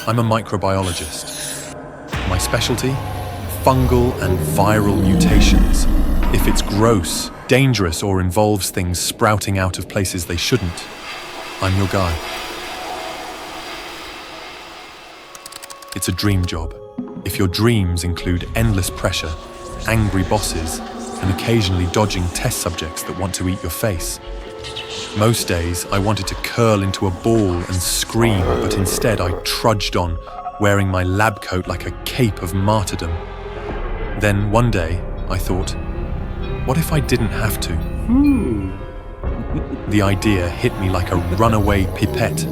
I'm a microbiologist. My specialty? Fungal and viral mutations. If it's gross, dangerous, or involves things sprouting out of places they shouldn't, I'm your guy. It's a dream job. If your dreams include endless pressure, angry bosses, and occasionally dodging test subjects that want to eat your face. Most days, I wanted to curl into a ball and scream, but instead I trudged on, wearing my lab coat like a cape of martyrdom. Then one day, I thought, what if I didn't have to? The idea hit me like a runaway pipette.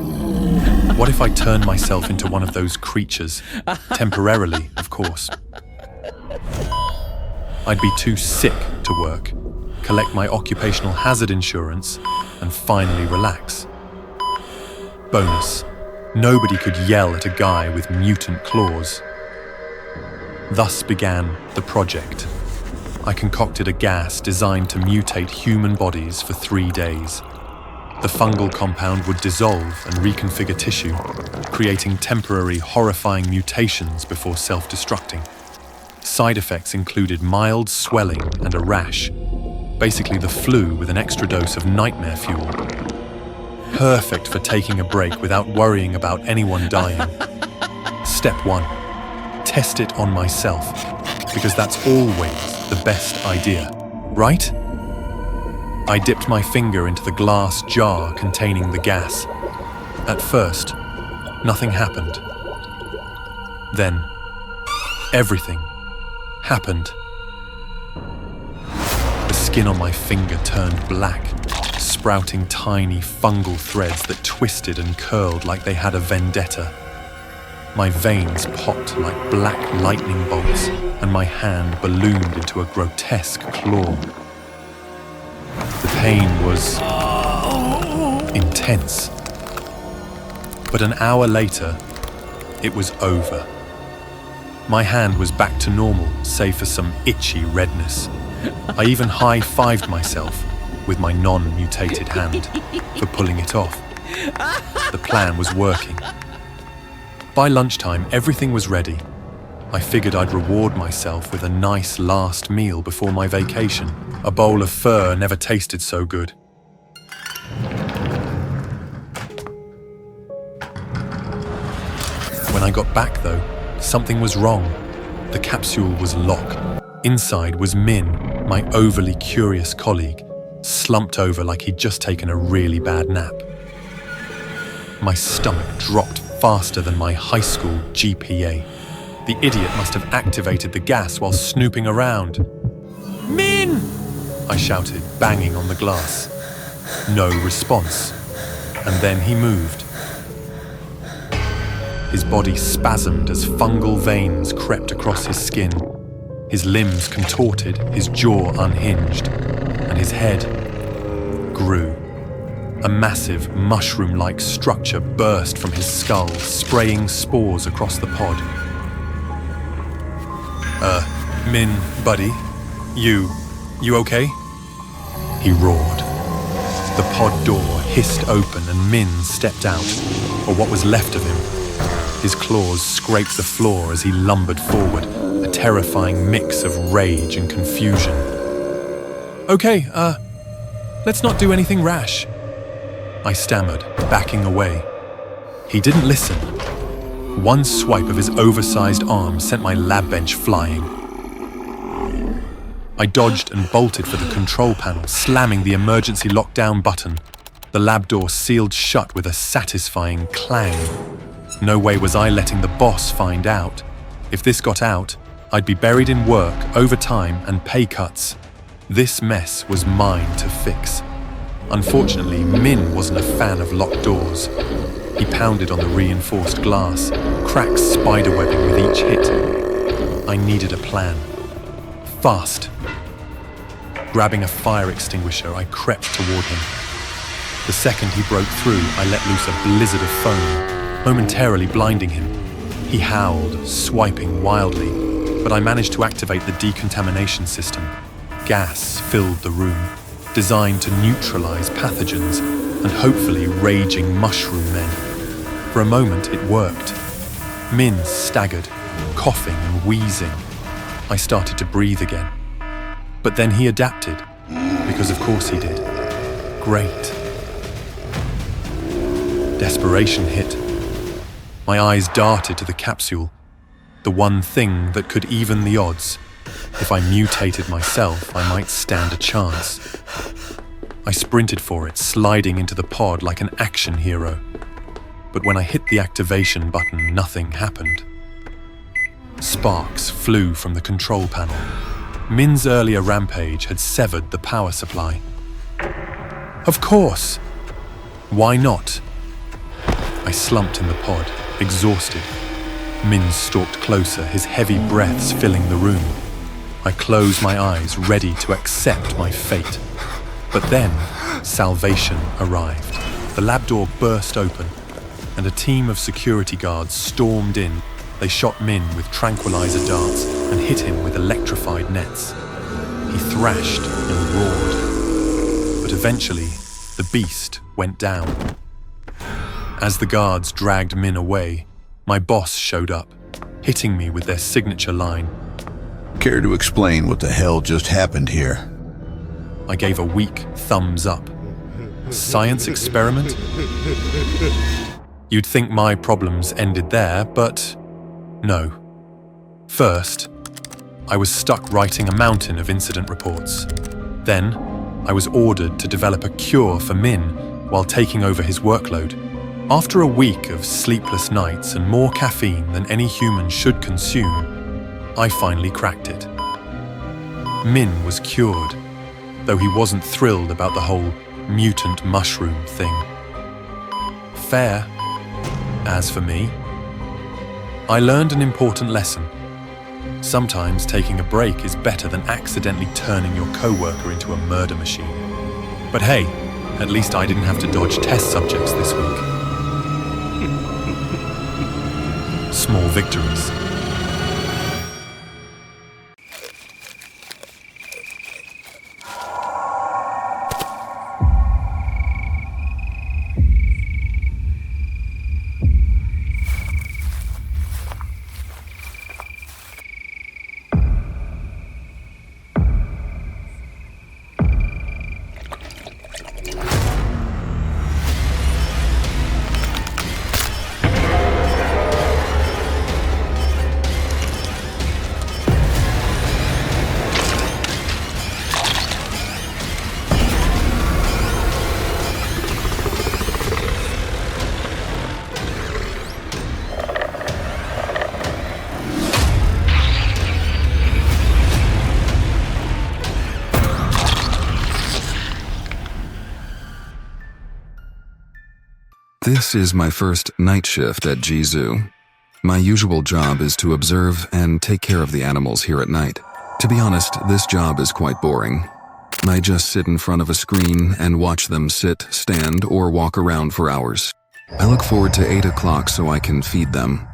What if I turned myself into one of those creatures? Temporarily, of course. I'd be too sick to work, collect my occupational hazard insurance, and finally relax. Bonus: nobody could yell at a guy with mutant claws. Thus began the project. I concocted a gas designed to mutate human bodies for 3 days. The fungal compound would dissolve and reconfigure tissue, creating temporary, horrifying mutations before self-destructing. Side effects included mild swelling and a rash, basically the flu with an extra dose of nightmare fuel. Perfect for taking a break without worrying about anyone dying. Step 1. Test it on myself, because that's always the best idea, right? I dipped my finger into the glass jar containing the gas. At first, nothing happened. Then, everything happened. The skin on my finger turned black, sprouting tiny fungal threads that twisted and curled like they had a vendetta. My veins popped like black lightning bolts, and my hand ballooned into a grotesque claw. The pain was intense. But an hour later, it was over. My hand was back to normal, save for some itchy redness. I even high-fived myself with my non-mutated hand for pulling it off. The plan was working. By lunchtime, everything was ready. I figured I'd reward myself with a nice last meal before my vacation. A bowl of pho never tasted so good. When I got back, though, something was wrong. The capsule was locked. Inside was Min, my overly curious colleague, slumped over like he'd just taken a really bad nap. My stomach dropped faster than my high school GPA. The idiot must have activated the gas while snooping around. "Min!" I shouted, banging on the glass. No response. And then he moved. His body spasmed as fungal veins crept across his skin. His limbs contorted, his jaw unhinged, and his head grew. A massive, mushroom-like structure burst from his skull, spraying spores across the pod. Min, buddy, you okay?" He roared. The pod door hissed open and Min stepped out, or what was left of him. His claws scraped the floor as he lumbered forward, a terrifying mix of rage and confusion. "Okay, let's not do anything rash," I stammered, backing away. He didn't listen. One swipe of his oversized arm sent my lab bench flying. I dodged and bolted for the control panel, slamming the emergency lockdown button. The lab door sealed shut with a satisfying clang. No way was I letting the boss find out. If this got out, I'd be buried in work, overtime, and pay cuts. This mess was mine to fix. Unfortunately, Min wasn't a fan of locked doors. He pounded on the reinforced glass, cracks spiderwebbing with each hit. I needed a plan. Fast. Grabbing a fire extinguisher, I crept toward him. The second he broke through, I let loose a blizzard of foam, momentarily blinding him. He howled, swiping wildly, but I managed to activate the decontamination system. Gas filled the room, designed to neutralize pathogens and hopefully raging mushroom men. For a moment, it worked. Min staggered, coughing and wheezing. I started to breathe again. But then he adapted, because of course he did. Great. Desperation hit. My eyes darted to the capsule, the one thing that could even the odds. If I mutated myself, I might stand a chance. I sprinted for it, sliding into the pod like an action hero. But when I hit the activation button, nothing happened. Sparks flew from the control panel. Min's earlier rampage had severed the power supply. Of course! Why not? I slumped in the pod, exhausted. Min stalked closer, his heavy breaths filling the room. I closed my eyes, ready to accept my fate. But then, salvation arrived. The lab door burst open, and a team of security guards stormed in. They shot Min with tranquilizer darts and hit him with electrified nets. He thrashed and roared. But eventually, the beast went down. As the guards dragged Min away, my boss showed up, hitting me with their signature line. Care to explain what the hell just happened here? I gave a weak thumbs up. Science experiment? You'd think my problems ended there, but no. First, I was stuck writing a mountain of incident reports. Then, I was ordered to develop a cure for Min while taking over his workload. After a week of sleepless nights and more caffeine than any human should consume, I finally cracked it. Min was cured, though he wasn't thrilled about the whole mutant mushroom thing. Fair. As for me, I learned an important lesson. Sometimes taking a break is better than accidentally turning your coworker into a murder machine. But hey, at least I didn't have to dodge test subjects this week. Small victories. This is my first night shift at G-Zoo. My usual job is to observe and take care of the animals here at night. To be honest, this job is quite boring. I just sit in front of a screen and watch them sit, stand, or walk around for hours. I look forward to 8 o'clock so I can feed them.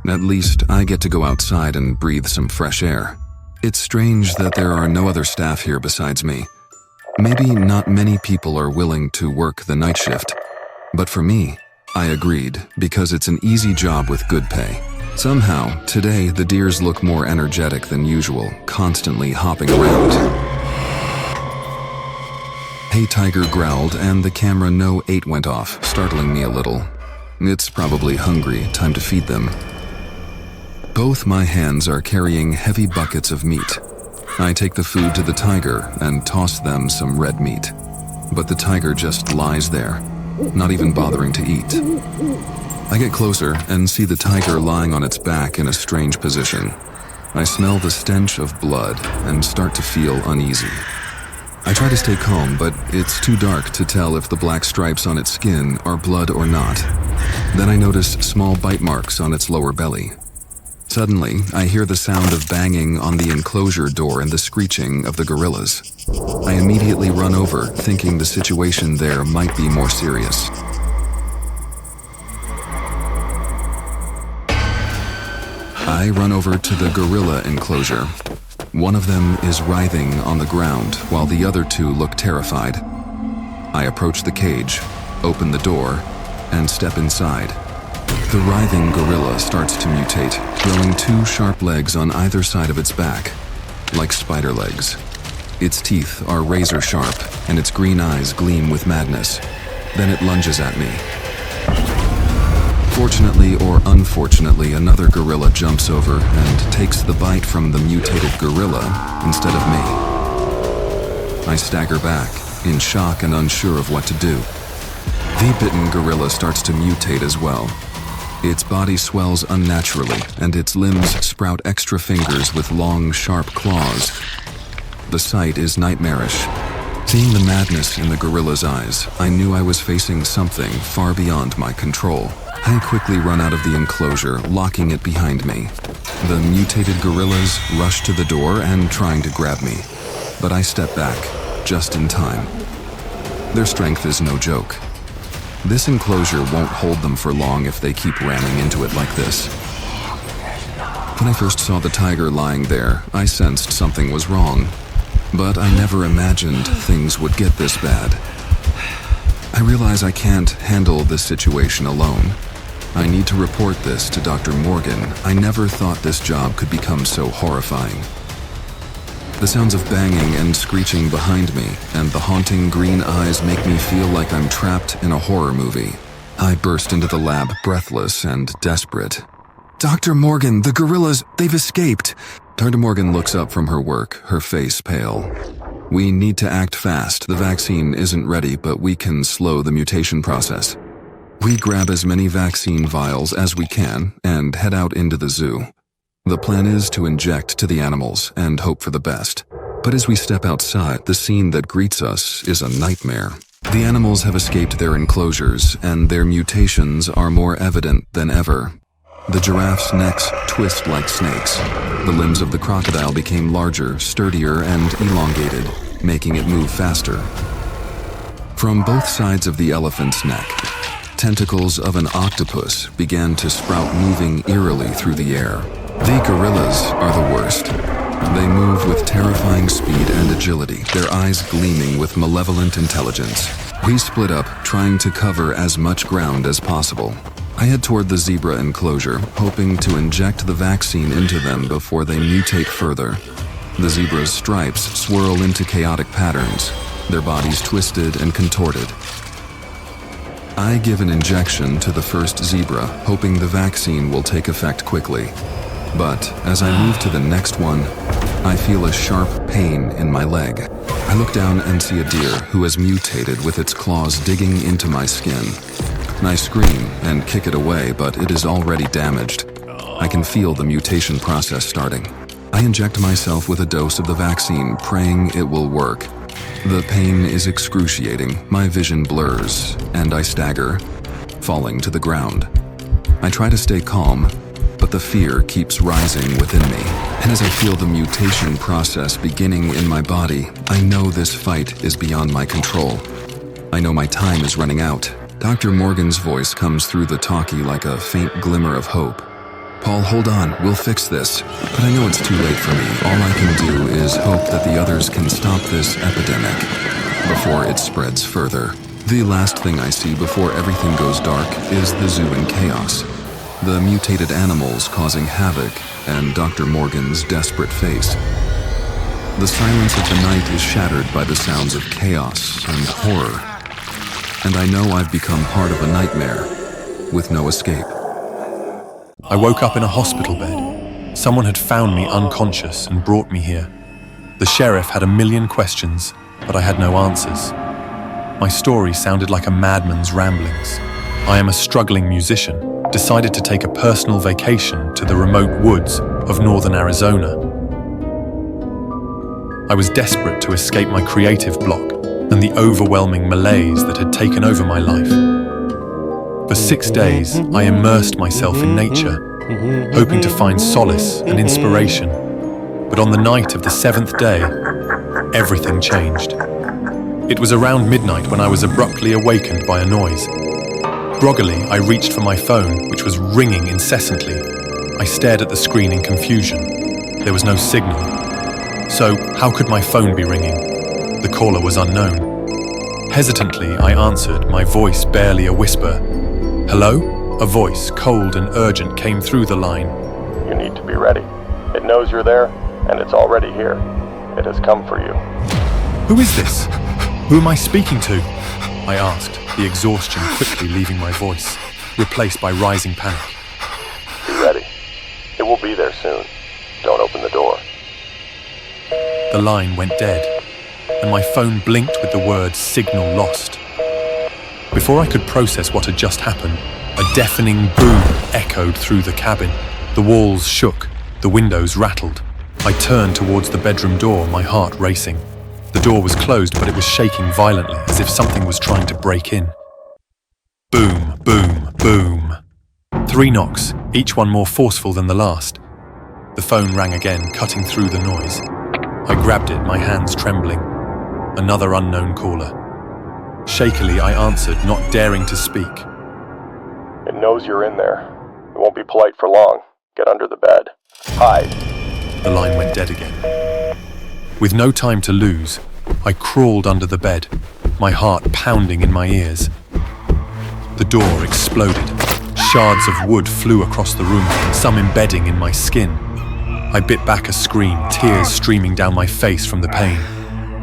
At least I get to go outside and breathe some fresh air. It's strange that there are no other staff here besides me. Maybe not many people are willing to work the night shift. But for me, I agreed because it's an easy job with good pay. Somehow, today the deers look more energetic than usual, constantly hopping around. Hey Tiger growled and the camera No 8 went off, startling me a little. It's probably hungry, time to feed them. Both my hands are carrying heavy buckets of meat. I take the food to the tiger and toss them some red meat. But the tiger just lies there, not even bothering to eat. I get closer and see the tiger lying on its back in a strange position. I smell the stench of blood and start to feel uneasy. I try to stay calm, but it's too dark to tell if the black stripes on its skin are blood or not. Then I notice small bite marks on its lower belly. Suddenly, I hear the sound of banging on the enclosure door and the screeching of the gorillas. I immediately run over, thinking the situation there might be more serious. I run over to the gorilla enclosure. One of them is writhing on the ground, while the other two look terrified. I approach the cage, open the door, and step inside. The writhing gorilla starts to mutate, growing two sharp legs on either side of its back, like spider legs. Its teeth are razor sharp, and its green eyes gleam with madness. Then it lunges at me. Fortunately or unfortunately, another gorilla jumps over and takes the bite from the mutated gorilla instead of me. I stagger back, in shock and unsure of what to do. The bitten gorilla starts to mutate as well. Its body swells unnaturally, and its limbs sprout extra fingers with long, sharp claws. The sight is nightmarish. Seeing the madness in the gorilla's eyes, I knew I was facing something far beyond my control. I quickly run out of the enclosure, locking it behind me. The mutated gorillas rush to the door and trying to grab me, but I step back, just in time. Their strength is no joke. This enclosure won't hold them for long if they keep ramming into it like this. When I first saw the tiger lying there, I sensed something was wrong, but I never imagined things would get this bad. I realize I can't handle this situation alone. I need to report this to Dr. Morgan. I never thought this job could become so horrifying. The sounds of banging and screeching behind me and the haunting green eyes make me feel like I'm trapped in a horror movie. I burst into the lab, breathless and desperate. Dr. Morgan, the gorillas, they've escaped. Dr. Morgan looks up from her work, her face pale. We need to act fast. The vaccine isn't ready, but we can slow the mutation process. We grab as many vaccine vials as we can and head out into the zoo. The plan is to inject to the animals and hope for the best. But as we step outside, the scene that greets us is a nightmare. The animals have escaped their enclosures, and their mutations are more evident than ever. The giraffe's necks twist like snakes. The limbs of the crocodile became larger, sturdier, and elongated, making it move faster. From both sides of the elephant's neck, tentacles of an octopus began to sprout, moving eerily through the air. The gorillas are the worst. They move with terrifying speed and agility, their eyes gleaming with malevolent intelligence. We split up, trying to cover as much ground as possible. I head toward the zebra enclosure, hoping to inject the vaccine into them before they mutate further. The zebra's stripes swirl into chaotic patterns, their bodies twisted and contorted. I give an injection to the first zebra, hoping the vaccine will take effect quickly. But as I move to the next one, I feel a sharp pain in my leg. I look down and see a deer who has mutated with its claws digging into my skin. I scream and kick it away, but it is already damaged. I can feel the mutation process starting. I inject myself with a dose of the vaccine, praying it will work. The pain is excruciating, my vision blurs, and I stagger, falling to the ground. I try to stay calm, but the fear keeps rising within me. And as I feel the mutation process beginning in my body, I know this fight is beyond my control. I know my time is running out. Dr. Morgan's voice comes through the talkie like a faint glimmer of hope. Paul, hold on, we'll fix this. But I know it's too late for me. All I can do is hope that the others can stop this epidemic before it spreads further. The last thing I see before everything goes dark is the zoo in chaos. The mutated animals causing havoc and Dr. Morgan's desperate face. The silence of the night is shattered by the sounds of chaos and horror. And I know I've become part of a nightmare with no escape. I woke up in a hospital bed. Someone had found me unconscious and brought me here. The sheriff had a million questions, but I had no answers. My story sounded like a madman's ramblings. I am a struggling musician, decided to take a personal vacation to the remote woods of northern Arizona. I was desperate to escape my creative block and the overwhelming malaise that had taken over my life. For 6 days, I immersed myself in nature, hoping to find solace and inspiration. But on the night of the 7th day, everything changed. It was around midnight when I was abruptly awakened by a noise. Groggily, I reached for my phone, which was ringing incessantly. I stared at the screen in confusion. There was no signal. So, how could my phone be ringing? The caller was unknown. Hesitantly, I answered, my voice barely a whisper. "Hello? A voice, cold and urgent, came through the line. You need to be ready. It knows you're there, and it's already here. It has come for you. Who is this? Who am I speaking to? I asked, the exhaustion quickly leaving my voice, replaced by rising panic. Be ready. It will be there soon. Don't open the door. The line went dead, and my phone blinked with the word "signal lost." Before I could process what had just happened, a deafening boom echoed through the cabin. The walls shook, the windows rattled. I turned towards the bedroom door, my heart racing. The door was closed, but it was shaking violently, as if something was trying to break in. Boom, boom, boom. 3 knocks, each one more forceful than the last. The phone rang again, cutting through the noise. I grabbed it, my hands trembling. Another unknown caller. Shakily, I answered, not daring to speak. It knows you're in there. It won't be polite for long. Get under the bed. Hide. The line went dead again. With no time to lose, I crawled under the bed, my heart pounding in my ears. The door exploded. Shards of wood flew across the room, some embedding in my skin. I bit back a scream, tears streaming down my face from the pain.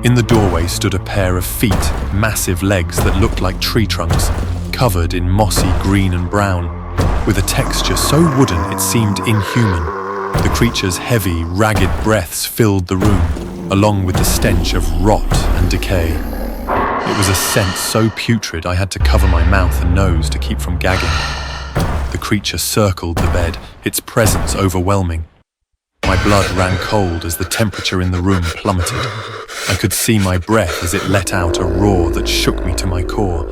In the doorway stood a pair of feet, massive legs that looked like tree trunks, covered in mossy green and brown, with a texture so wooden it seemed inhuman. The creature's heavy, ragged breaths filled the room, along with the stench of rot and decay. It was a scent so putrid I had to cover my mouth and nose to keep from gagging. The creature circled the bed, its presence overwhelming. My blood ran cold as the temperature in the room plummeted. I could see my breath as it let out a roar that shook me to my core,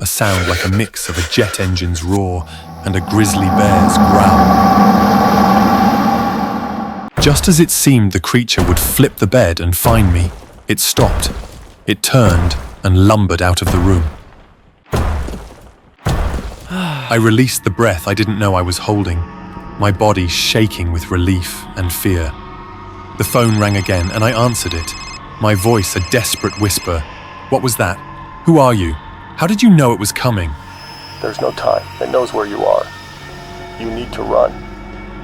a sound like a mix of a jet engine's roar and a grizzly bear's growl. Just as it seemed the creature would flip the bed and find me, it stopped. It turned and lumbered out of the room. I released the breath I didn't know I was holding, my body shaking with relief and fear. The phone rang again and I answered it, my voice a desperate whisper. What was that? Who are you? How did you know it was coming? There's no time. It knows where you are. You need to run.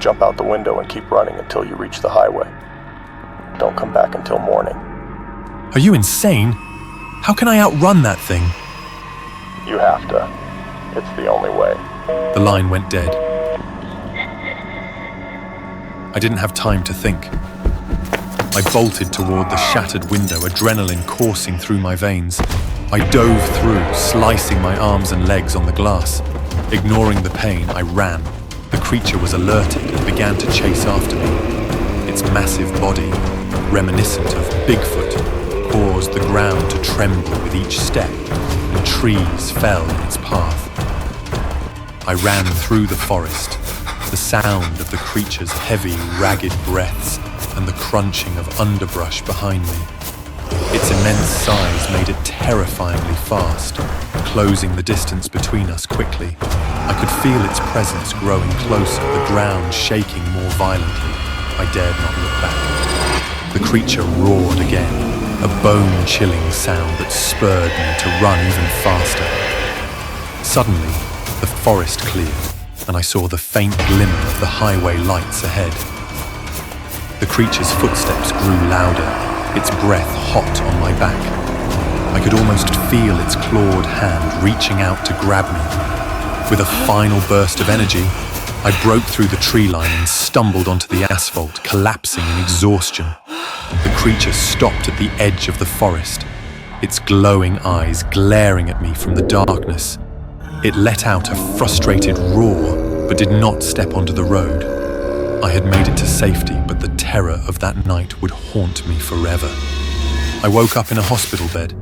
Jump out the window and keep running until you reach the highway. Don't come back until morning. Are you insane? How can I outrun that thing? You have to. It's the only way. The line went dead. I didn't have time to think. I bolted toward the shattered window, adrenaline coursing through my veins. I dove through, slicing my arms and legs on the glass. Ignoring the pain, I ran. The creature was alerted and began to chase after me. Its massive body, reminiscent of Bigfoot, caused the ground to tremble with each step, and trees fell in its path. I ran through the forest, the sound of the creature's heavy, ragged breaths and the crunching of underbrush behind me. Its immense size made it terrifyingly fast, closing the distance between us quickly. I could feel its presence growing closer, the ground shaking more violently. I dared not look back. The creature roared again, a bone-chilling sound that spurred me to run even faster. Suddenly, the forest cleared, and I saw the faint glimmer of the highway lights ahead. The creature's footsteps grew louder, its breath hot on my back. I could almost feel its clawed hand reaching out to grab me. With a final burst of energy, I broke through the tree line and stumbled onto the asphalt, collapsing in exhaustion. The creature stopped at the edge of the forest, its glowing eyes glaring at me from the darkness. It let out a frustrated roar, but did not step onto the road. I had made it to safety, but the terror of that night would haunt me forever. I woke up in a hospital bed.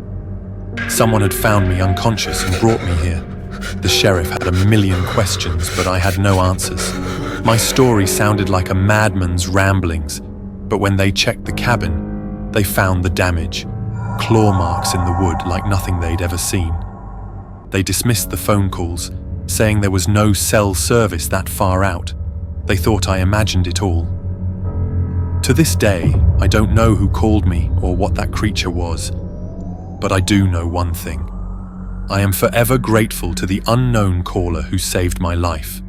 Someone had found me unconscious and brought me here. The sheriff had a million questions, but I had no answers. My story sounded like a madman's ramblings, but when they checked the cabin, they found the damage, claw marks in the wood like nothing they'd ever seen. They dismissed the phone calls, saying there was no cell service that far out. They thought I imagined it all. To this day, I don't know who called me or what that creature was, but I do know one thing. I am forever grateful to the unknown caller who saved my life.